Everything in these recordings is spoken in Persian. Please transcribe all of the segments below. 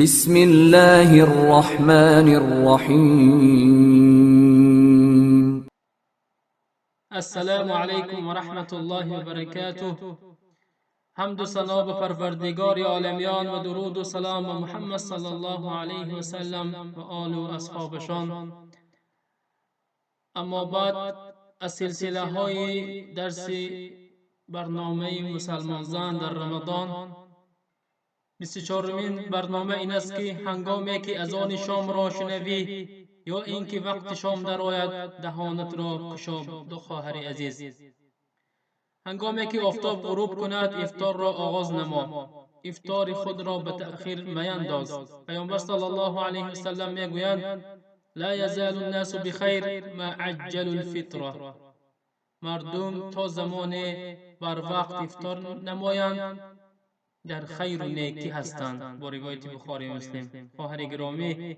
بسم الله الرحمن الرحیم. السلام علیکم و رحمت الله و برکاته. حمد و ثنا به پروردگار عالمیان و درود و سلام به محمد صلی الله علیه و سلم و آل و اصحابشان. اما بعد، از سلسله های درس برنامه مسلمان زن در رمضان، 24مین برنامه این است که هنگامی که اذان شام را شنوی یا اینکه وقت شام درآید، دهانت را گشا دو خواهر عزیز. هنگامی که آفتاب غروب کند، افطار را آغاز نما. افطار خود را به تأخیر مینداز. پیامبر صلی الله علیه و سلم میگویند: لا یزال الناس بخیر ما عجل الفطره. مردم تا زمان بر وقت افطار نمایند در خیر و نیکی هستند. با روایت بخاری و مسلم. خواهر گرامی،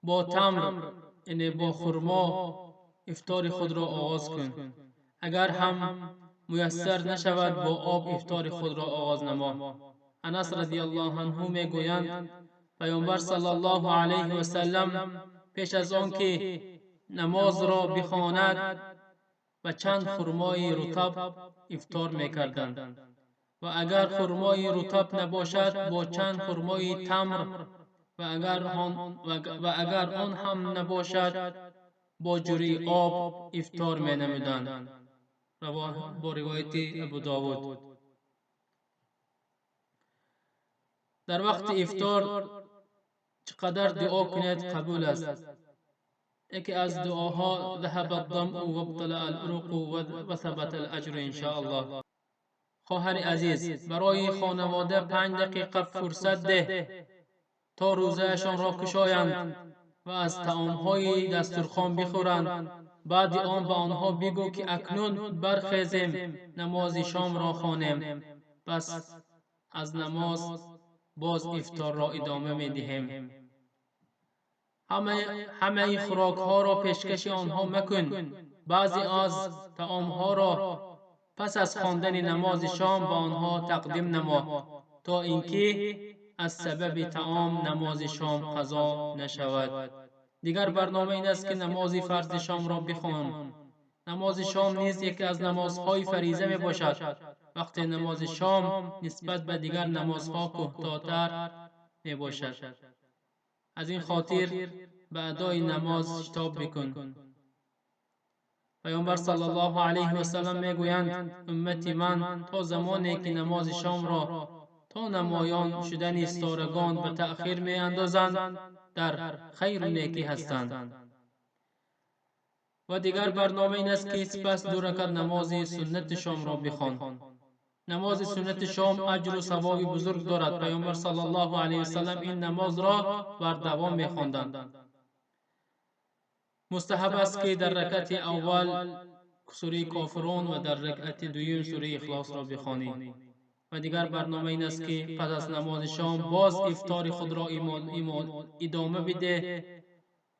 با تمر، یعنی با خرما، افطار خود را آغاز کن. اگر هم میسر نشود، با آب افطار خود را آغاز نما. انس رضی الله عنه میگویند پیامبر صلی الله علیه و سلم پیش از آن که نماز را بخواند و چند خرمای رطب افطار میکردند، و اگر خرمای رطب نباشد با چند خرمای تمر، و اگر آن هم نباشد با جوری آب افطار می نمودند. با روایت ابو داود. در وقت افطار چقدر دعا کنید قبول است. یکی از دعاها: ذهب الظمأ و ابتلع العرق و ثبت الاجر ان شاء الله. خواهر عزیز، برای خانواده 5 دقیقه فرصت ده تا روزهشان را کشایند و از طعامهای دسترخوان بخورند. بعد آن به آنها بگو که اکنون برخیزیم نماز شام را خوانیم. پس از نماز باز افطار را ادامه می دهیم. همه خوراک ها را پیشکش آنها مکن. بعضی از طعام ها را پس از خواندن نماز شام به آنها تقدیم نما، تا اینکه از سبب طعام نماز شام قضا نشود. دیگر برنامه این است که نماز فرض شام را بخوان. نماز شام نیز یکی از نمازهای فریضه می باشد. وقت نماز شام نسبت به دیگر نمازها کوتاه‌تر می باشد. از این خاطر به ادای نماز شتاب بکن. پیامبر صلی الله علیه و سلم میگویند امتی من تا زمانی که نماز شام را تا نمایان شدن استارگان به تأخیر می اندازند در خیر و نیکی هستند. و دیگر برنامه این است که سپس 2 رکعت نماز سنت شام را بخوان. نماز سنت شام اجر و ثواب بزرگ دارد. پیامبر صلی الله علیه و سلم این نماز را بر دوام می‌خواندند. مستحب است که در رکعت اول سوره کافرون و در رکعت دوم سوره اخلاص را بخوانی. و دیگر برنامه این است که پس از نماز شام باز افطار خود را ادامه بده.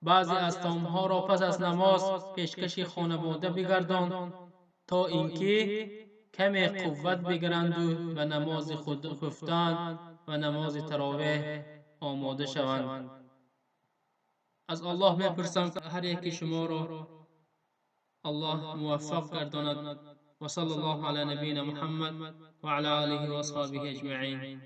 بعضی از طعامها را پس از نماز پیشکش خانواده بگردان تا اینکه کمی قوت بگیرند و به نماز خود خفتن و نماز تراویح آماده شوند. از الله میپرسم که هر یکی شما را الله موفق گرداند. و صلی الله علی نبینا محمد و علی آله و اصحابه اجمعین.